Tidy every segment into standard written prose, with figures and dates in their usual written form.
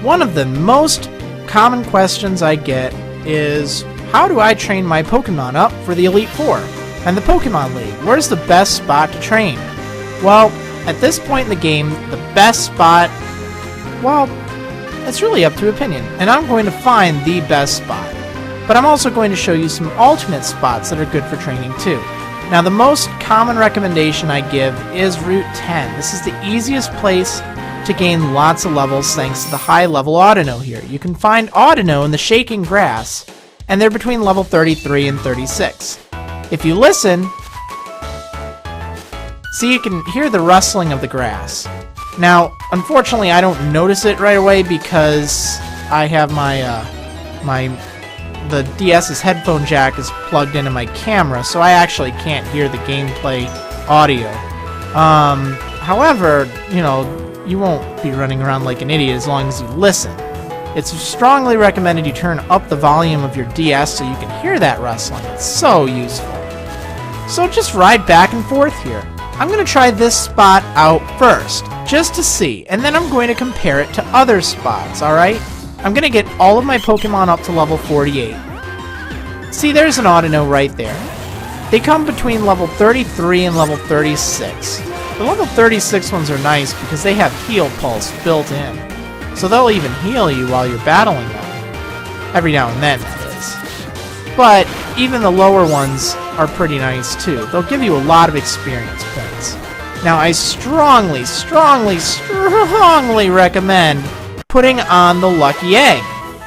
One of the most common questions I get is, how do I train my Pokemon up for the Elite Four and the Pokemon League? Where's the best spot to train? Well, at this point in the game, the best spot, well, it's really up to opinion, and I'm going to find the best spot. But I'm also going to show you some alternate spots that are good for training too. Now, the most common recommendation I give is Route 10. This is the easiest place to gain lots of levels thanks to the high level Audino here. You can find Audino in the shaking grass, and they're between level 33 and 36. If you listen, see, you can hear the rustling of the grass. Now, unfortunately, I don't notice it right away because I have the DS's headphone jack is plugged into my camera, so I actually can't hear the gameplay audio. However, you won't be running around like an idiot as long as you listen. It's strongly recommended you turn up the volume of your DS so you can hear that rustling. It's so useful. So just ride back and forth here. I'm going to try this spot out first, just to see, and then I'm going to compare it to other spots, alright? I'm going to get all of my Pokemon up to level 48. See, there's an Audino right there. They come between level 33 and level 36. The level 36 ones are nice because they have Heal Pulse built in. So they'll even heal you while you're battling them. Every now and then, that is. But even the lower ones are pretty nice too. They'll give you a lot of experience points. Now, I strongly, strongly, strongly recommend putting on the Lucky Egg.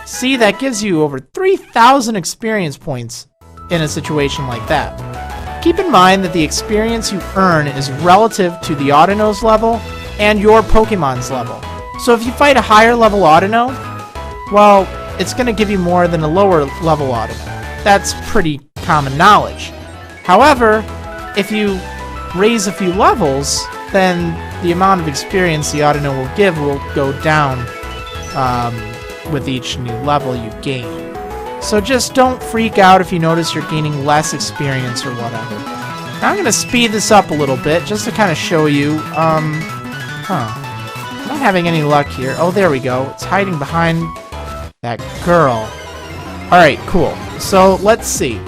See, that gives you over 3,000 experience points in a situation like that. Keep in mind that the experience you earn is relative to the Audino's level and your Pokemon's level. So if you fight a higher level Audino, well, it's going to give you more than a lower level Audino. That's pretty common knowledge. However, if you raise a few levels, then the amount of experience the Audino will give will go down with each new level you gain. So just don't freak out if you notice you're gaining less experience or whatever. Now I'm going to speed this up a little bit just to kind of show you, I'm not having any luck here. Oh, there we go. It's hiding behind that girl. Alright, cool. So let's see.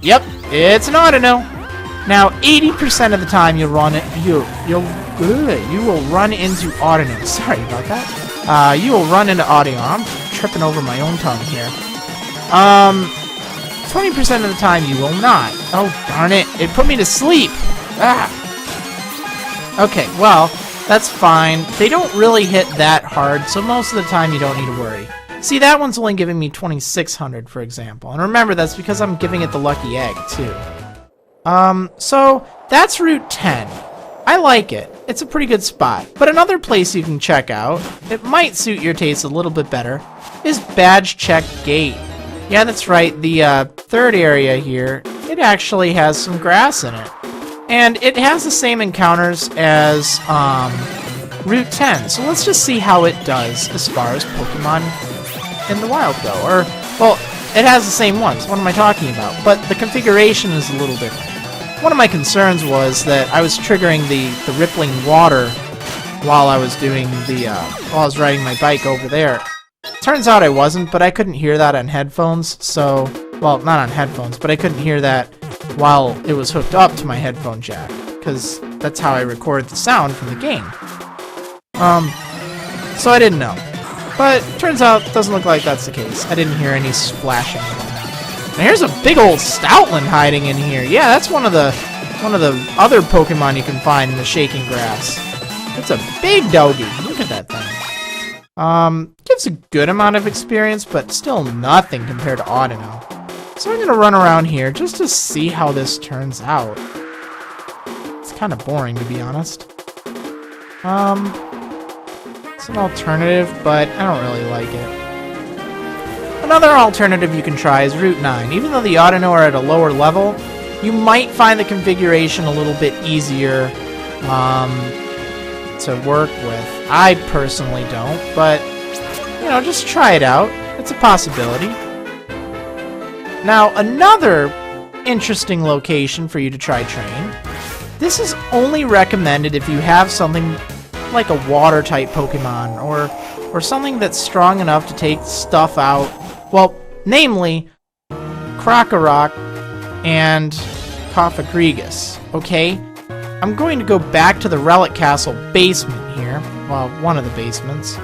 Yep, it's an Audino. Now, 80% of the time you'll run it, you will run into Audino. Sorry about that. You will run into Audino. I'm tripping over my own tongue here. 20% of the time you will not. Oh, darn it. It put me to sleep. Ah. Okay, well, that's fine. They don't really hit that hard, so most of the time you don't need to worry. See, that one's only giving me 2,600, for example. And remember, that's because I'm giving it the Lucky Egg, too. So, that's Route 10. I like it. It's a pretty good spot. But another place you can check out, it might suit your taste a little bit better, is Badge Check Gate. Yeah, that's right. The third area here, it actually has some grass in it. And it has the same encounters as Route 10. So let's just see how it does as far as Pokemon in the wild go. Or, well, it has the same ones. What am I talking about? But the configuration is a little different. One of my concerns was that I was triggering the rippling water while I was doing while I was riding my bike over there. Turns out I wasn't, but I couldn't hear that on headphones, so, well, not on headphones, but I couldn't hear that while it was hooked up to my headphone jack, because that's how I record the sound from the game. So I didn't know. But turns out it doesn't look like that's the case. I didn't hear any splashing. Now here's a big old Stoutland hiding in here. Yeah, that's one of the other Pokemon you can find in the shaking grass. It's a big doggy. Look at that thing. Gives a good amount of experience, but still nothing compared to Audino. So I'm gonna run around here just to see how this turns out. It's kind of boring, to be honest. It's an alternative, but I don't really like it. Another alternative you can try is Route 9. Even though the Audino are at a lower level, you might find the configuration a little bit easier to work with. I personally don't, but, just try it out. It's a possibility. Now, another interesting location for you to try train. This is only recommended if you have something like a water-type Pokemon, or something that's strong enough to take stuff out. Well, namely, Krokorok and Cofagrigus, okay? I'm going to go back to the Relic Castle basement here, well, one of the basements,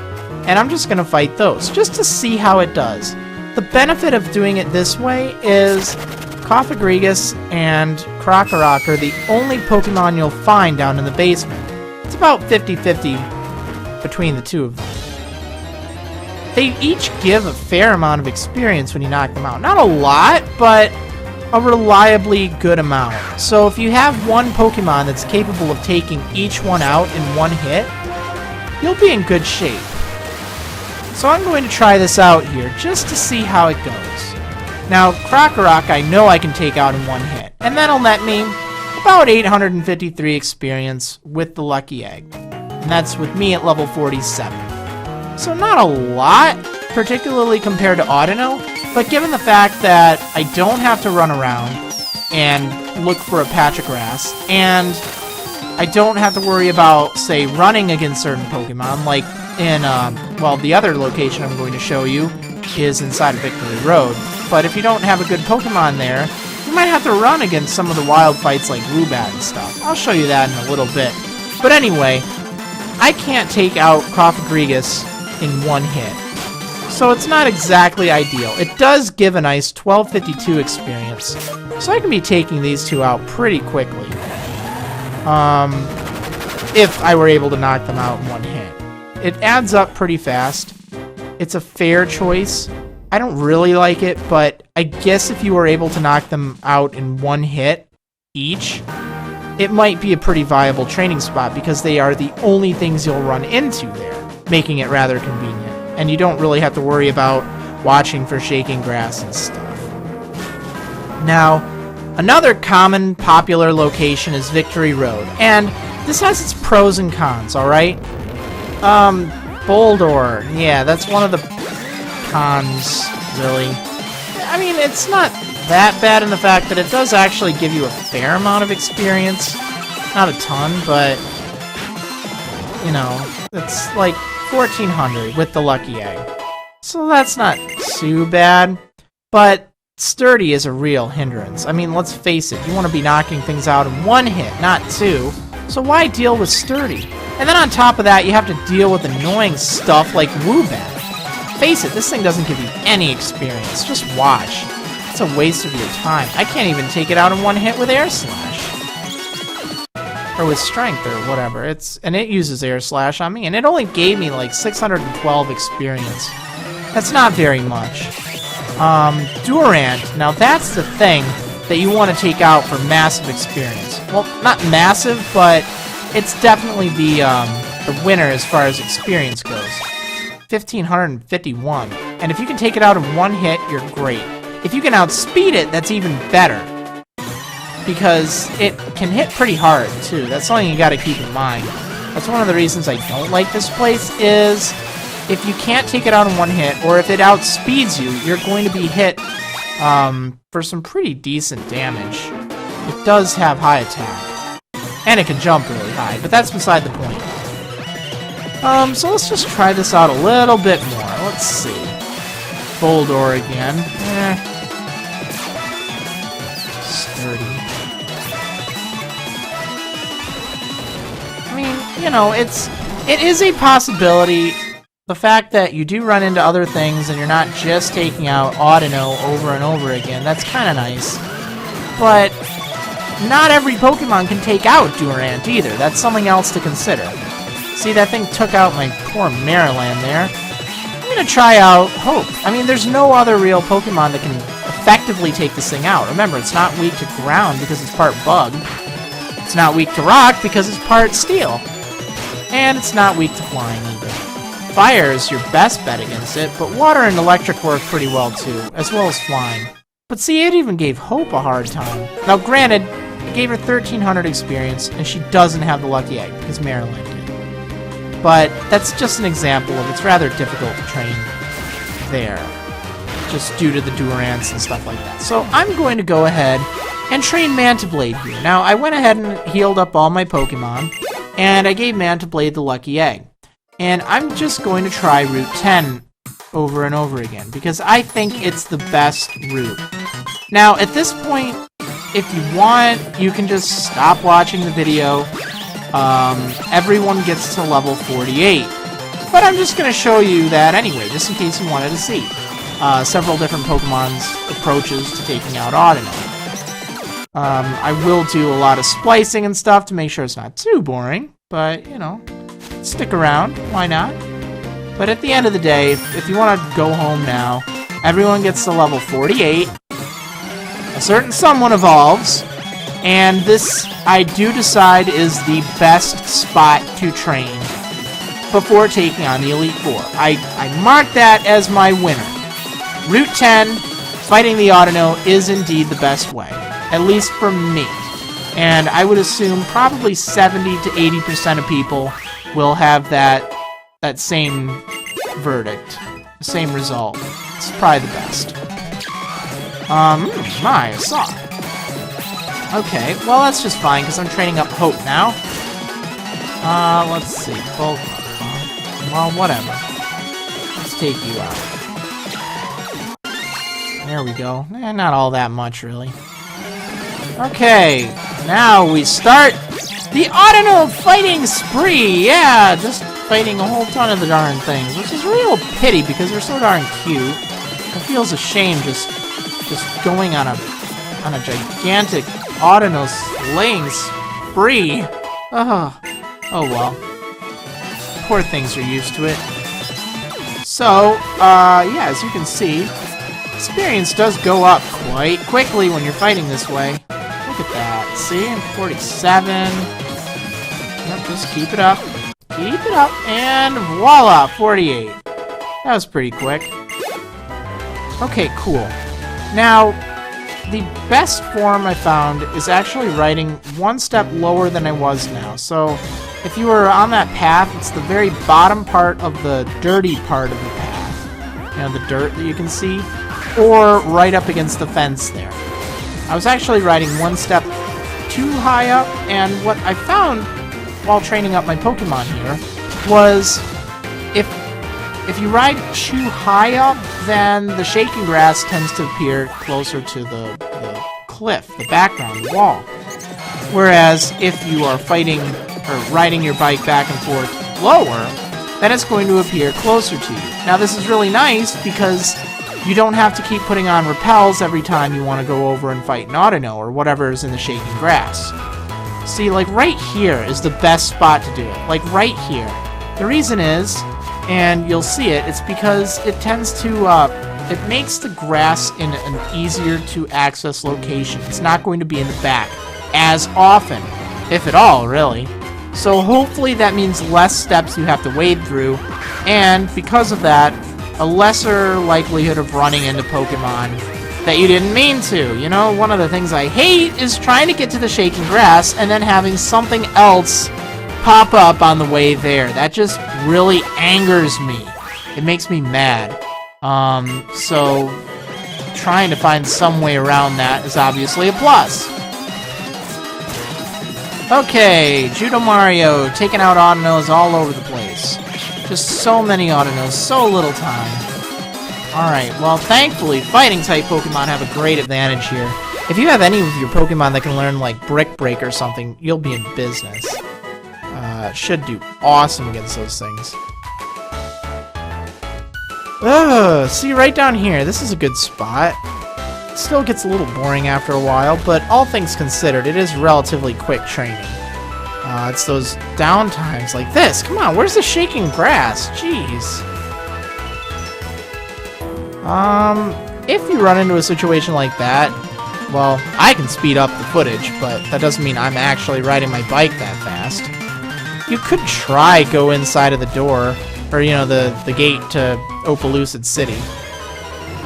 and I'm just going to fight those, just to see how it does. The benefit of doing it this way is Cofagrigus and Krokorok are the only Pokemon you'll find down in the basement. It's about 50-50 between the two of them. They each give a fair amount of experience when you knock them out. Not a lot, but a reliably good amount. So if you have one Pokemon that's capable of taking each one out in one hit, you'll be in good shape. So I'm going to try this out here just to see how it goes. Now, Krokorok I know I can take out in one hit, and that'll net me about 853 experience with the Lucky Egg. And that's with me at level 47. So not a lot, particularly compared to Audino, but given the fact that I don't have to run around and look for a patch of grass, and I don't have to worry about, say, running against certain Pokemon, like in, well, the other location I'm going to show you is inside of Victory Road. But if you don't have a good Pokemon there, you might have to run against some of the wild fights like Woobat and stuff. I'll show you that in a little bit. But anyway, I can't take out Cofagrigus in one hit. So it's not exactly ideal. It does give a nice 1252 experience, so I can be taking these two out pretty quickly. If I were able to knock them out in one hit. It adds up pretty fast. It's a fair choice. I don't really like it, but I guess if you were able to knock them out in one hit each, it might be a pretty viable training spot because they are the only things you'll run into there, making it rather convenient. And you don't really have to worry about watching for shaking grass and stuff. Now, another common popular location is Victory Road, and this has its pros and cons, alright? Boldore, yeah, that's one of the cons, really. I mean, it's not that bad in the fact that it does actually give you a fair amount of experience. Not a ton, but, you know, it's like 1400 with the Lucky Egg. So that's not too bad, but Sturdy is a real hindrance. I mean, let's face it, you want to be knocking things out in one hit, not two, so why deal with Sturdy? And then on top of that, you have to deal with annoying stuff like Woobat. Face it, this thing doesn't give you any experience, just watch. It's a waste of your time. I can't even take it out in one hit with Air Slash. Or with Strength, or whatever. And it uses Air Slash on me, and it only gave me like 612 experience. That's not very much. Durant, now that's the thing that you want to take out for massive experience. Well, not massive, but it's definitely the winner as far as experience goes. 1551. And if you can take it out in one hit, you're great. If you can outspeed it, that's even better. Because it can hit pretty hard, too. That's something you gotta keep in mind. That's one of the reasons I don't like this place, is if you can't take it out in one hit, or if it outspeeds you, you're going to be hit for some pretty decent damage. It does have high attack. And it can jump really high, but that's beside the point. So let's just try this out a little bit more. Let's see. Boldore again. Sturdy. I mean, you know, it is a possibility. The fact that you do run into other things and you're not just taking out Audino over and over again, that's kind of nice. But not every Pokemon can take out Durant either. That's something else to consider. See, that thing took out my poor Marriland there. I'm going to try out Hope. I mean, there's no other real Pokemon that can effectively take this thing out. Remember, it's not weak to ground because it's part bug. It's not weak to rock because it's part steel. And it's not weak to flying either. Fire is your best bet against it, but water and electric work pretty well too, as well as flying. But see, it even gave Hope a hard time. Now granted, it gave her 1300 experience, and she doesn't have the Lucky Egg, because Marriland did. But that's just an example of it's rather difficult to train there, just due to the Durants and stuff like that. So I'm going to go ahead and train Manta Blade here. Now, I went ahead and healed up all my Pokemon, and I gave Manta Blade the lucky egg. And I'm just going to try Route 10 over and over again, because I think it's the best route. Now, at this point, if you want, you can just stop watching the video. Everyone gets to level 48. But I'm just going to show you that anyway, just in case you wanted to see. Several different Pokemon's approaches to taking out Audino. I will do a lot of splicing and stuff to make sure it's not too boring, but, you know, stick around, why not? But at the end of the day, if you want to go home now, everyone gets to level 48, a certain someone evolves, and this, I do decide, is the best spot to train before taking on the Elite Four. I mark that as my winner. Route 10, fighting the Audino, is indeed the best way, at least for me. And I would assume probably 70 to 80% of people will have that same verdict, the same result. It's probably the best. My, a sock. Okay, well that's just fine, because I'm training up Hope now. Let's see, both. Well, whatever. Let's take you out. There we go. Not all that much, really. Okay, now we start the Audino fighting spree! Yeah, just fighting a whole ton of the darn things, which is a real pity because they're so darn cute. It feels a shame just going on a gigantic Audino slaying spree. Oh well. Poor things are used to it. So, yeah, as you can see, experience does go up quite quickly when you're fighting this way. Look at that. See? I'm 47. Yep, just keep it up. Keep it up. And voila! 48. That was pretty quick. Okay, cool. Now, the best form I found is actually riding one step lower than I was now. So, if you were on that path, it's the very bottom part of the dirty part of the path. You know, the dirt that you can see. Or right up against the fence there. I was actually riding one step too high up, and what I found while training up my Pokemon here was if you ride too high up, then the shaking grass tends to appear closer to the cliff, the background, the wall. Whereas if you are fighting or riding your bike back and forth lower, then it's going to appear closer to you. Now this is really nice because you don't have to keep putting on repels every time you want to go over and fight an Audino or whatever is in the shaking grass. See, like right here is the best spot to do it. Like right here. The reason is, and you'll see it, it's because it tends to, it makes the grass in an easier to access location. It's not going to be in the back as often, if at all, really. So hopefully that means less steps you have to wade through, and because of that, a lesser likelihood of running into Pokemon that you didn't mean to. You know, one of the things I hate is trying to get to the shaking grass and then having something else pop up on the way there. That just really angers me. It makes me mad. So trying to find some way around that is obviously a plus. Okay, Judo Mario taking out Audinos all over the place. Just so many Audinos, so little time. Alright, well thankfully fighting type Pokemon have a great advantage here. If you have any of your Pokemon that can learn like Brick Break or something, you'll be in business. Should do awesome against those things. See right down here, this is a good spot. It still gets a little boring after a while, but all things considered, it is relatively quick training. It's those downtimes like this. Come on, where's the shaking grass? Jeez. If you run into a situation like that, well, I can speed up the footage, but that doesn't mean I'm actually riding my bike that fast. You could try go inside of the door, or, you know, the gate to Opalucid City,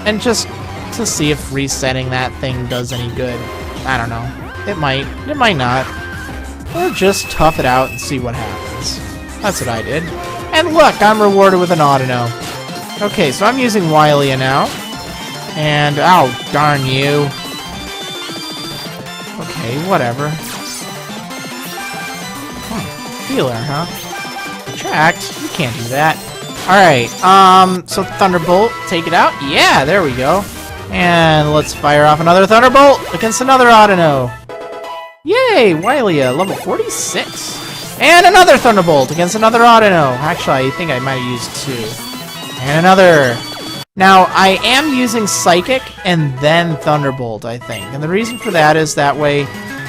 and just to see if resetting that thing does any good. I don't know. It might not. Or just tough it out and see what happens. That's what I did. And look, I'm rewarded with an Audino. Okay, so I'm using Wylia now. And, oh, darn you. Okay, whatever. healer, huh? Retract? You can't do that. Alright, so Thunderbolt, take it out. Yeah, there we go. And let's fire off another Thunderbolt against another Audino. Yay, Wylia, level 46. And another Thunderbolt against another Audino. Actually, I think I might have used 2. And another. Now, I am using Psychic and then Thunderbolt, I think. And the reason for that is that way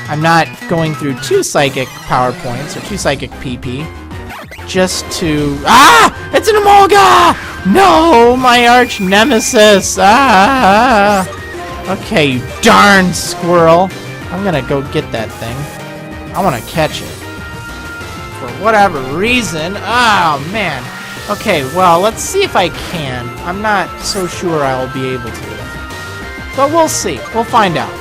I'm not going through 2 Psychic power points, or 2 Psychic PP, just to... Ah! It's an Emolga! No! My arch nemesis! Ah! Okay, you darn squirrel. I'm gonna go get that thing. I want to catch it. For whatever reason. Oh, man. Okay, well, let's see if I can. I'm not so sure I'll be able to. But we'll see. We'll find out.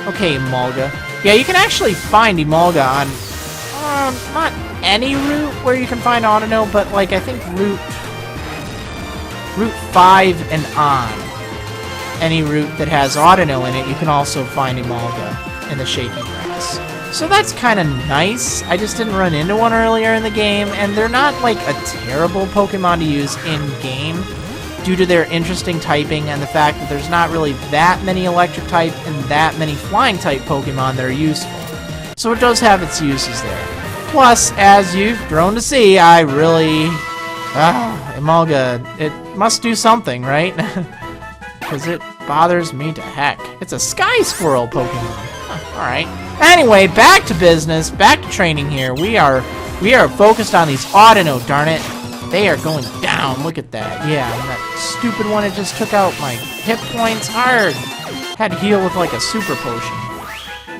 Okay, Emolga. Yeah, you can actually find Emolga on... not any route where you can find Audino, but, like, I think Route 5 and on. Any route that has Audino in it, you can also find Emolga in the Shaky Grass. So that's kind of nice. I just didn't run into one earlier in the game, and they're not, like, a terrible Pokemon to use in-game due to their interesting typing and the fact that there's not really that many Electric-type and that many Flying-type Pokemon that are useful. So it does have its uses there. Plus, as you've grown to see, I really... Emolga, it must do something, right? Because it bothers me to heck. It's a Sky Squirrel Pokemon. Alright. Anyway, back to business. Back to training here. We are focused on these Audino, darn it. They are going down. Look at that. Yeah, and that stupid one, it just took out my hit points hard. Had to heal with like a super potion.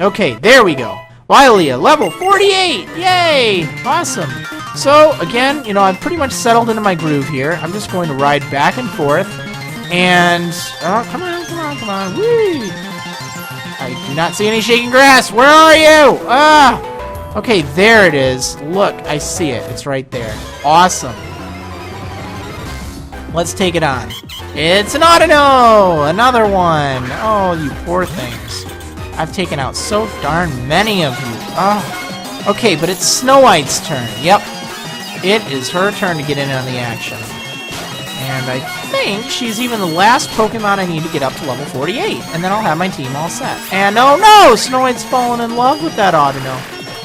Okay, there we go. Wylia, level 48! Yay! Awesome. So, again, you know, I've pretty much settled into my groove here. I'm just going to ride back and forth. And, oh, come on, come on, come on. Whee! I do not see any shaking grass. Where are you? Ah! Okay, there it is. Look, I see it. It's right there. Awesome. Let's take it on. It's an Audino! Another one. Oh, you poor things. I've taken out so darn many of you. Oh. Okay, but it's Snow White's turn. Yep. It is her turn to get in on the action. And I think she's even the last Pokemon I need to get up to level 48. And then I'll have my team all set. And oh no! Snow White's fallen in love with that Audino.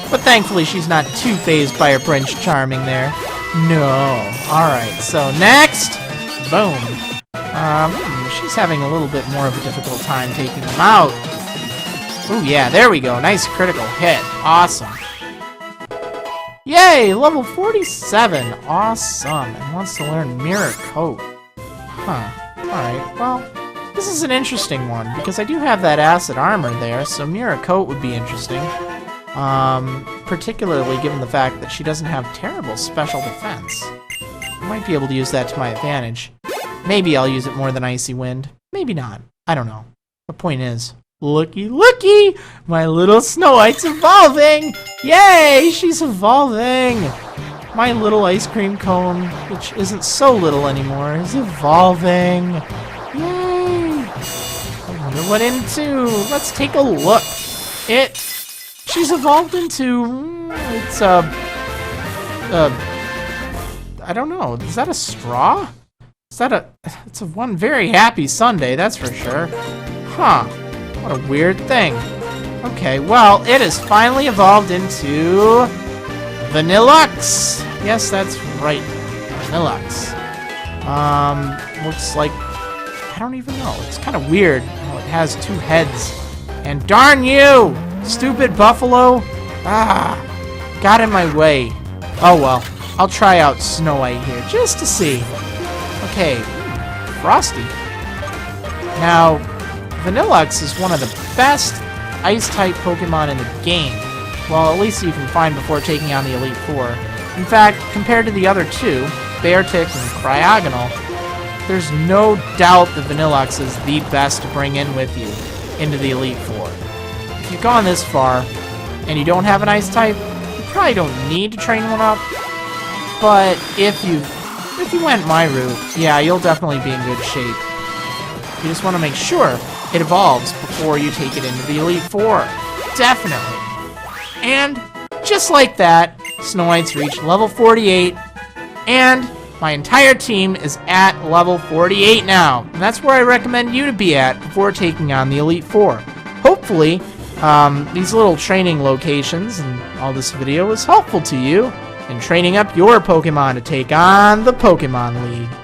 But thankfully she's not too phased by her Prince Charming there. No. Alright, so next. Boom. She's having a little bit more of a difficult time taking them out. Ooh, yeah, there we go. Nice critical hit. Awesome. Yay! Level 47. Awesome. And wants to learn Mirror Coat. Huh. Alright, well, this is an interesting one, because I do have that Acid Armor there, so Mirror Coat would be interesting. Particularly given the fact that she doesn't have terrible special defense. I might be able to use that to my advantage. Maybe I'll use it more than Icy Wind. Maybe not. I don't know. The point is... Looky, looky! My little Snow White's evolving! Yay! She's evolving! My little ice cream cone, which isn't so little anymore, is evolving! Yay! I wonder what into. Let's take a look. She's evolved into... It's I don't know. Is that a straw? It's a one very happy Sunday, that's for sure. Huh. What a weird thing. Okay, well, it has finally evolved into... Vanillux! Yes, that's right. Vanillux. Looks like... I don't even know. It's kind of weird how it has 2 heads. And darn you! Stupid buffalo! Ah! Got in my way. Oh well. I'll try out Snow White here, just to see. Okay. Frosty. Now... Vanillux is one of the best Ice-type Pokemon in the game. Well, at least you can find before taking on the Elite Four. In fact, compared to the other 2, Beartic and Cryogonal, there's no doubt that Vanillux is the best to bring in with you into the Elite Four. If you've gone this far, and you don't have an Ice-type, you probably don't need to train one up. But if you went my route, yeah, you'll definitely be in good shape. You just want to make sure it evolves before you take it into the Elite Four. Definitely. And just like that, Snow White's reached level 48, and my entire team is at level 48 now. And that's where I recommend you to be at before taking on the Elite Four. Hopefully, these little training locations and all this video was helpful to you in training up your Pokemon to take on the Pokemon League.